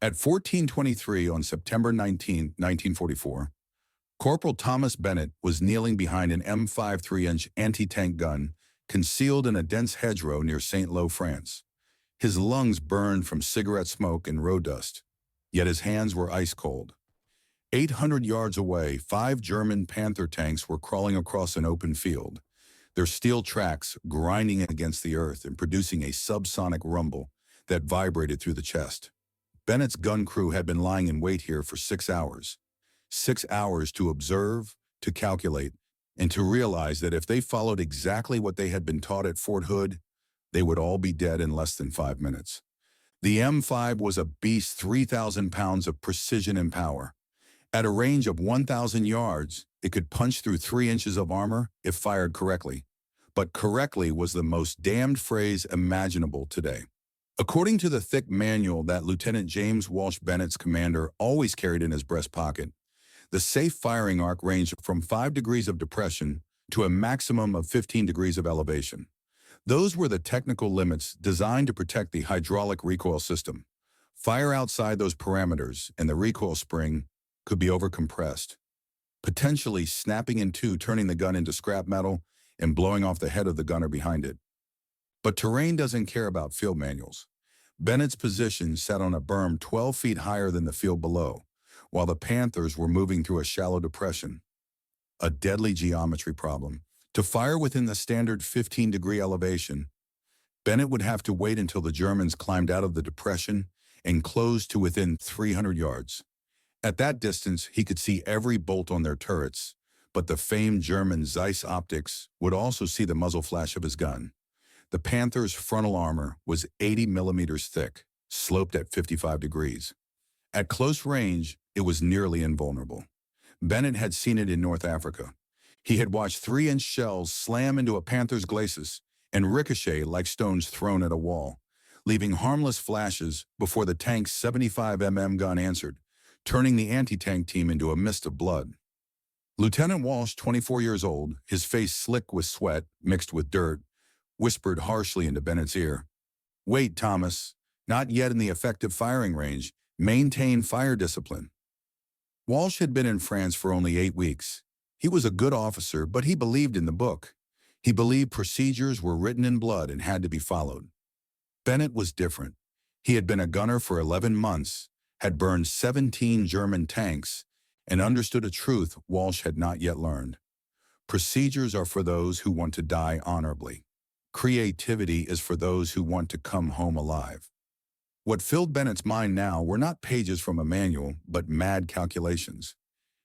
At 14:23 on September 19, 1944, Corporal Thomas Bennett was kneeling behind an M5 3-inch anti-tank gun concealed in a dense hedgerow near Saint-Lô, France. His lungs burned from cigarette smoke and road dust, yet his hands were ice cold. 800 yards away, 5 German Panther tanks were crawling across an open field, their steel tracks grinding against the earth and producing a subsonic rumble that vibrated through the chest. Bennett's gun crew had been lying in wait here for 6 hours. 6 hours to observe, to calculate, and to realize that if they followed exactly what they had been taught at Fort Hood, they would all be dead in less than 5 minutes. The M5 was a beast, 3,000 pounds of precision and power. At a range of 1,000 yards, it could punch through 3 inches of armor if fired correctly. But correctly was the most damned phrase imaginable today. According to the thick manual that Lieutenant James Walsh Bennett's commander always carried in his breast pocket, the safe firing arc ranged from 5 degrees of depression to a maximum of 15 degrees of elevation. Those were the technical limits designed to protect the hydraulic recoil system. Fire outside those parameters and the recoil spring could be overcompressed, potentially snapping in two, turning the gun into scrap metal and blowing off the head of the gunner behind it. But terrain doesn't care about field manuals. Bennett's position sat on a berm 12 feet higher than the field below, while the Panthers were moving through a shallow depression. A deadly geometry problem. To fire within the standard 15-degree elevation, Bennett would have to wait until the Germans climbed out of the depression and closed to within 300 yards. At that distance, he could see every bolt on their turrets, but the famed German Zeiss optics would also see the muzzle flash of his gun. The Panther's frontal armor was 80 millimeters thick, sloped at 55 degrees. At close range, it was nearly invulnerable. Bennett had seen it in North Africa. He had watched 3-inch shells slam into a Panther's glacis and ricochet like stones thrown at a wall, leaving harmless flashes before the tank's 75 gun answered, turning the anti-tank team into a mist of blood. Lieutenant Walsh, 24 years old, his face slick with sweat mixed with dirt, whispered harshly into Bennett's ear, "Wait, Thomas, not yet in the effective firing range. Maintain fire discipline." Walsh had been in France for only 8 weeks. He was a good officer, but he believed in the book. He believed procedures were written in blood and had to be followed. Bennett was different. He had been a gunner for 11 months, had burned 17 German tanks, and understood a truth Walsh had not yet learned. Procedures are for those who want to die honorably. Creativity is for those who want to come home alive. What filled Bennett's mind now were not pages from a manual, but mad calculations.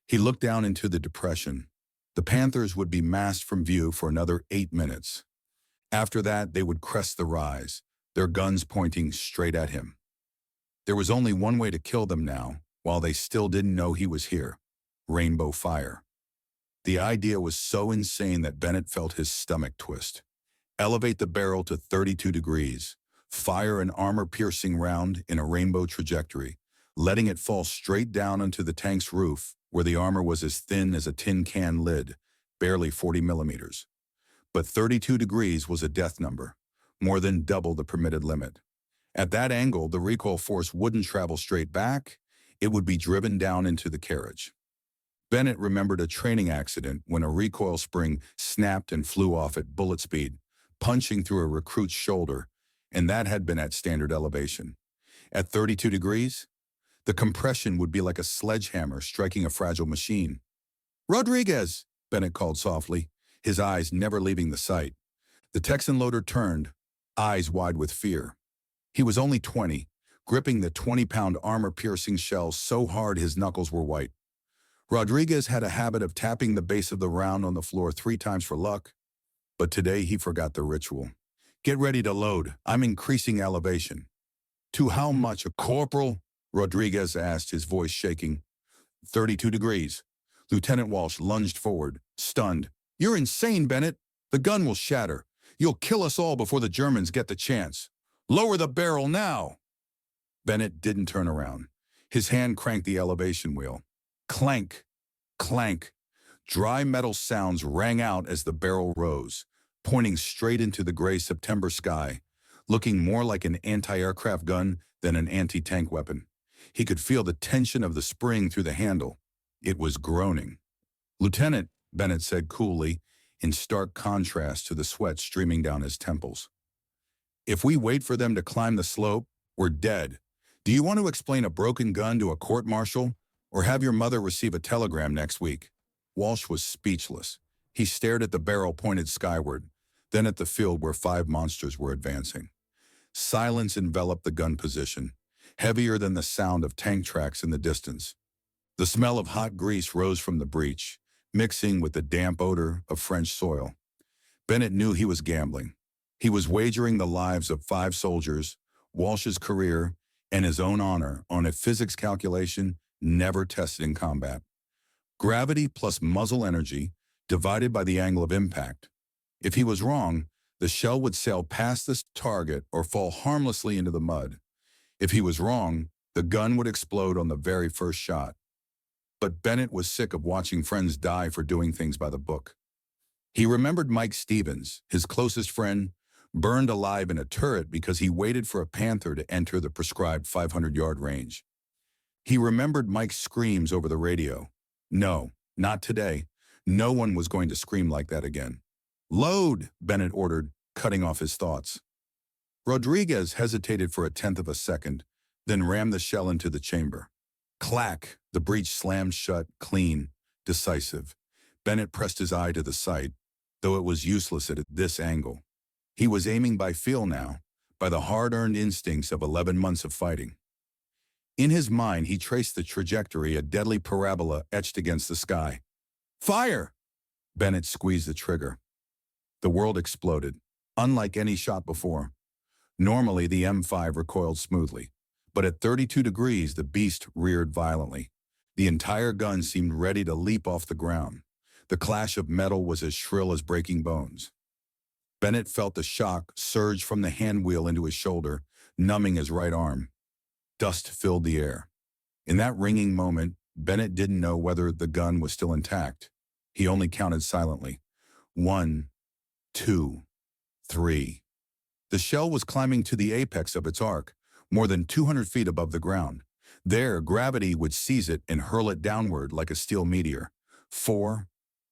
He looked down into the depression. The Panthers would be masked from view for another 8 minutes. After that, they would crest the rise, their guns pointing straight at him. There was only one way to kill them now, while they still didn't know he was here: rainbow fire. The idea was so insane that Bennett felt his stomach twist. Elevate the barrel to 32 degrees, fire an armor-piercing round in a rainbow trajectory, letting it fall straight down onto the tank's roof, where the armor was as thin as a tin can lid, barely 40 millimeters. But 32 degrees was a death number, more than double the permitted limit. At that angle, the recoil force wouldn't travel straight back, it would be driven down into the carriage. Bennett remembered a training accident when a recoil spring snapped and flew off at bullet speed, punching through a recruit's shoulder, and that had been at standard elevation. At 32 degrees, the compression would be like a sledgehammer striking a fragile machine. "Rodriguez," Bennett called softly, his eyes never leaving the sight. The Texan loader turned, eyes wide with fear. He was only 20, gripping the 20-pound armor-piercing shell so hard his knuckles were white. Rodriguez had a habit of tapping the base of the round on the floor 3 times for luck, but today he forgot the ritual. "Get ready to load. I'm increasing elevation." "To how much, a corporal?" Rodriguez asked, his voice shaking. 32 degrees. Lieutenant Walsh lunged forward, stunned. "You're insane, Bennett. The gun will shatter. You'll kill us all before the Germans get the chance. Lower the barrel now." Bennett didn't turn around. His hand cranked the elevation wheel. Clank, clank. Dry metal sounds rang out as the barrel rose, pointing straight into the gray September sky, looking more like an anti-aircraft gun than an anti-tank weapon. He could feel the tension of the spring through the handle. It was groaning. "Lieutenant," Bennett said coolly, in stark contrast to the sweat streaming down his temples. "If we wait for them to climb the slope, we're dead. Do you want to explain a broken gun to a court-martial, or have your mother receive a telegram next week?" Walsh was speechless. He stared at the barrel pointed skyward, then at the field where 5 monsters were advancing. Silence enveloped the gun position, heavier than the sound of tank tracks in the distance. The smell of hot grease rose from the breach, mixing with the damp odor of French soil. Bennett knew he was gambling. He was wagering the lives of 5 soldiers, Walsh's career, and his own honor on a physics calculation never tested in combat. Gravity plus muzzle energy divided by the angle of impact. If he was wrong, the shell would sail past this target or fall harmlessly into the mud. If he was wrong, the gun would explode on the very first shot. But Bennett was sick of watching friends die for doing things by the book. He remembered Mike Stevens, his closest friend, burned alive in a turret because he waited for a Panther to enter the prescribed 500-yard range. He remembered Mike's screams over the radio. No, not today. No one was going to scream like that again. "Load," Bennett ordered, cutting off his thoughts. Rodriguez hesitated for a tenth of a second, then rammed the shell into the chamber. Clack! The breech slammed shut, clean, decisive. Bennett pressed his eye to the sight, though it was useless at this angle. He was aiming by feel now, by the hard-earned instincts of 11 months of fighting. In his mind, he traced the trajectory, a deadly parabola etched against the sky. "Fire!" Bennett squeezed the trigger. The world exploded, unlike any shot before. Normally, the M5 recoiled smoothly, but at 32 degrees, the beast reared violently. The entire gun seemed ready to leap off the ground. The clash of metal was as shrill as breaking bones. Bennett felt the shock surge from the handwheel into his shoulder, numbing his right arm. Dust filled the air. In that ringing moment, Bennett didn't know whether the gun was still intact. He only counted silently. 1, 2, 3. The shell was climbing to the apex of its arc, more than 200 feet above the ground. There, gravity would seize it and hurl it downward like a steel meteor. 4,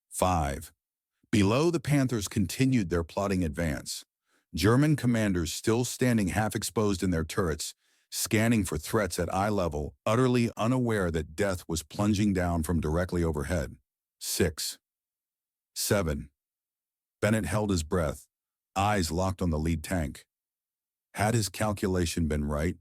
5. Below, the Panthers continued their plodding advance. German commanders still standing half-exposed in their turrets, scanning for threats at eye level, utterly unaware that death was plunging down from directly overhead. 6, 7. Bennett held his breath, eyes locked on the lead tank. Had his calculation been right,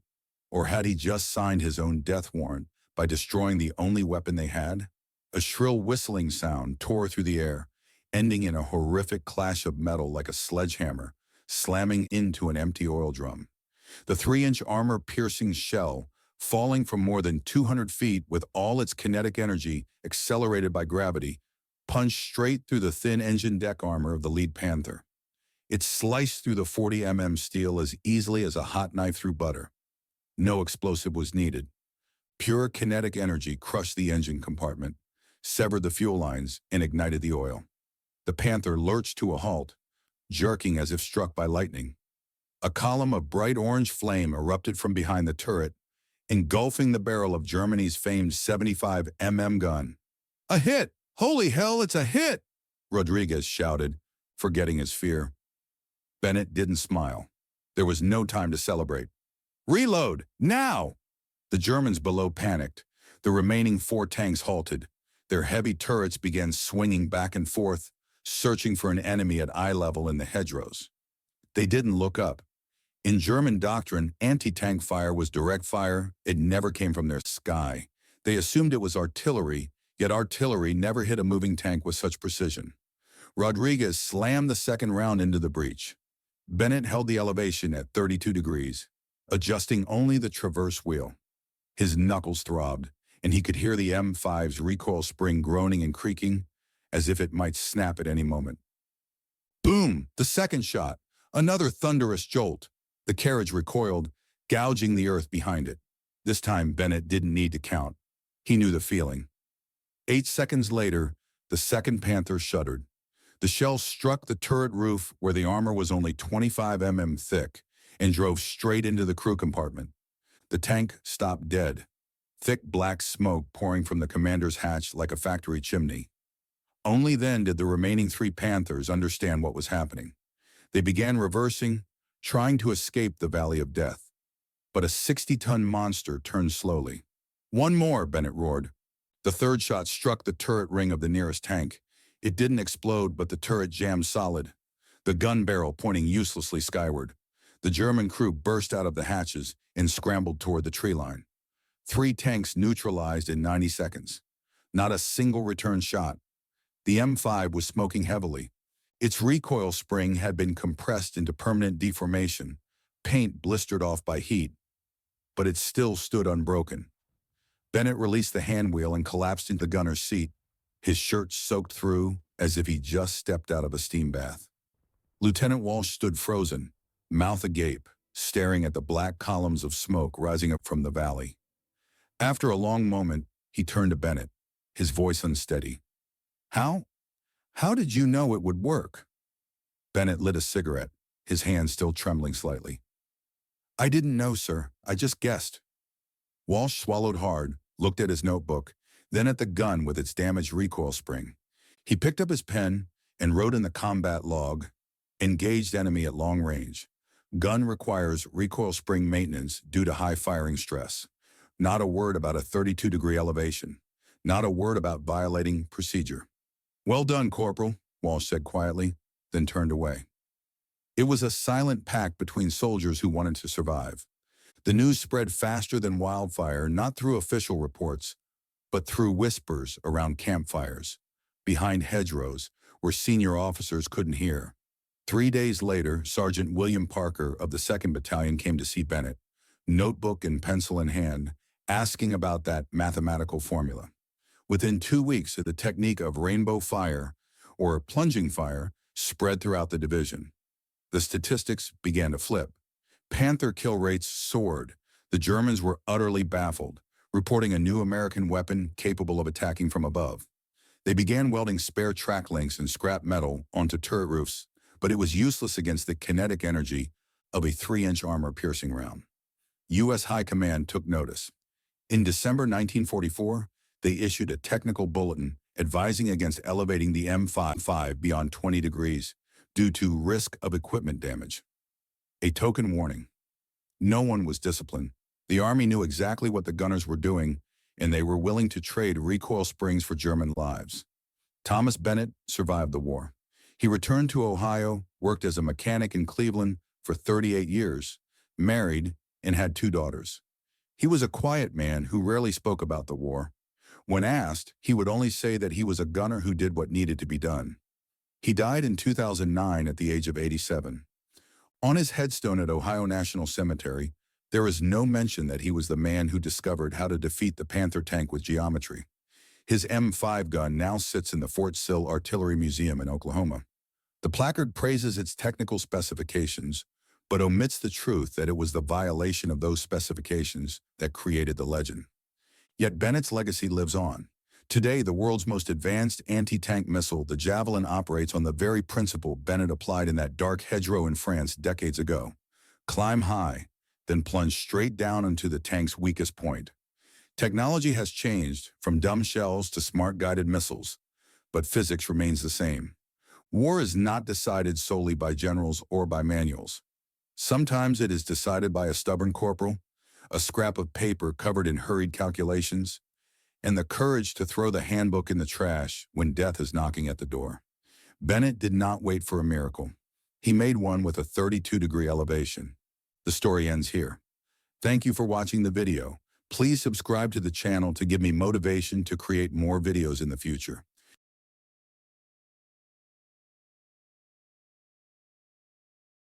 or had he just signed his own death warrant by destroying the only weapon they had? A shrill whistling sound tore through the air, ending in a horrific clash of metal like a sledgehammer, slamming into an empty oil drum. The 3-inch armor-piercing shell, falling from more than 200 feet with all its kinetic energy accelerated by gravity, punched straight through the thin engine deck armor of the lead Panther. It sliced through the 40 mm steel as easily as a hot knife through butter. No explosive was needed. Pure kinetic energy crushed the engine compartment, severed the fuel lines, and ignited the oil. The Panther lurched to a halt, jerking as if struck by lightning. A column of bright orange flame erupted from behind the turret, engulfing the barrel of Germany's famed 75 mm gun. "A hit! Holy hell, it's a hit!" Rodriguez shouted, forgetting his fear. Bennett didn't smile. There was no time to celebrate. "Reload! Now!" The Germans below panicked. The remaining 4 tanks halted. Their heavy turrets began swinging back and forth, searching for an enemy at eye level in the hedgerows. They didn't look up. In German doctrine, anti-tank fire was direct fire. It never came from their sky. They assumed it was artillery, yet artillery never hit a moving tank with such precision. Rodriguez slammed the second round into the breech. Bennett held the elevation at 32 degrees, adjusting only the traverse wheel. His knuckles throbbed, and he could hear the M5's recoil spring groaning and creaking, as if it might snap at any moment. Boom! The second shot. Another thunderous jolt. The carriage recoiled, gouging the earth behind it. This time, Bennett didn't need to count. He knew the feeling. 8 seconds later, the second Panther shuddered. The shell struck the turret roof where the armor was only 25 mm thick and drove straight into the crew compartment. The tank stopped dead. thick black smoke pouring from the commander's hatch like a factory chimney. Only then did the remaining 3 Panthers understand what was happening. They began reversing, trying to escape the Valley of Death. But a 60-ton monster turned slowly. "One more," Bennett roared. The third shot struck the turret ring of the nearest tank. It didn't explode, but the turret jammed solid, the gun barrel pointing uselessly skyward. The German crew burst out of the hatches and scrambled toward the tree line. 3 tanks neutralized in 90 seconds. Not a single return shot. The M5 was smoking heavily. Its recoil spring had been compressed into permanent deformation, paint blistered off by heat, but it still stood unbroken. Bennett released the handwheel and collapsed into the gunner's seat, his shirt soaked through as if he just stepped out of a steam bath. Lieutenant Walsh stood frozen, mouth agape, staring at the black columns of smoke rising up from the valley. After a long moment, he turned to Bennett, his voice unsteady. How did you know it would work?" Bennett lit a cigarette, his hand still trembling slightly. "I didn't know, sir. I just guessed." Walsh swallowed hard, looked at his notebook, then at the gun with its damaged recoil spring. He picked up his pen and wrote in the combat log, "Engaged enemy at long range. Gun requires recoil spring maintenance due to high firing stress." Not a word about a 32-degree elevation. Not a word about violating procedure. "Well done, Corporal," Walsh said quietly, then turned away. It was a silent pact between soldiers who wanted to survive. The news spread faster than wildfire, not through official reports, but through whispers around campfires, behind hedgerows, where senior officers couldn't hear. 3 days later, Sergeant William Parker of the 2nd Battalion came to see Bennett, notebook and pencil in hand, asking about that mathematical formula. Within 2 weeks, the technique of rainbow fire, or plunging fire, spread throughout the division. The statistics began to flip. Panther kill rates soared. The Germans were utterly baffled, reporting a new American weapon capable of attacking from above. They began welding spare track links and scrap metal onto turret roofs, but it was useless against the kinetic energy of a 3-inch armor-piercing round. U.S. High Command took notice. In December 1944, they issued a technical bulletin advising against elevating the M5 beyond 20 degrees due to risk of equipment damage. A token warning. No one was disciplined. The Army knew exactly what the gunners were doing, and they were willing to trade recoil springs for German lives. Thomas Bennett survived the war. He returned to Ohio, worked as a mechanic in Cleveland for 38 years, married, and had 2 daughters. He was a quiet man who rarely spoke about the war. When asked, he would only say that he was a gunner who did what needed to be done. He died in 2009 at the age of 87. On his headstone at Ohio National Cemetery, there is no mention that he was the man who discovered how to defeat the Panther tank with geometry. His M5 gun now sits in the Fort Sill Artillery Museum in Oklahoma. The placard praises its technical specifications, but omits the truth that it was the violation of those specifications that created the legend. Yet Bennett's legacy lives on. Today, the world's most advanced anti-tank missile, the Javelin, operates on the very principle Bennett applied in that dark hedgerow in France decades ago. Climb high, then plunge straight down into the tank's weakest point. Technology has changed from dumb shells to smart guided missiles, but physics remains the same. War is not decided solely by generals or by manuals. Sometimes it is decided by a stubborn corporal, a scrap of paper covered in hurried calculations, and the courage to throw the handbook in the trash when death is knocking at the door. Bennett did not wait for a miracle. He made one with a 32-degree elevation. The story ends here. Thank you for watching the video. Please subscribe to the channel to give me motivation to create more videos in the future.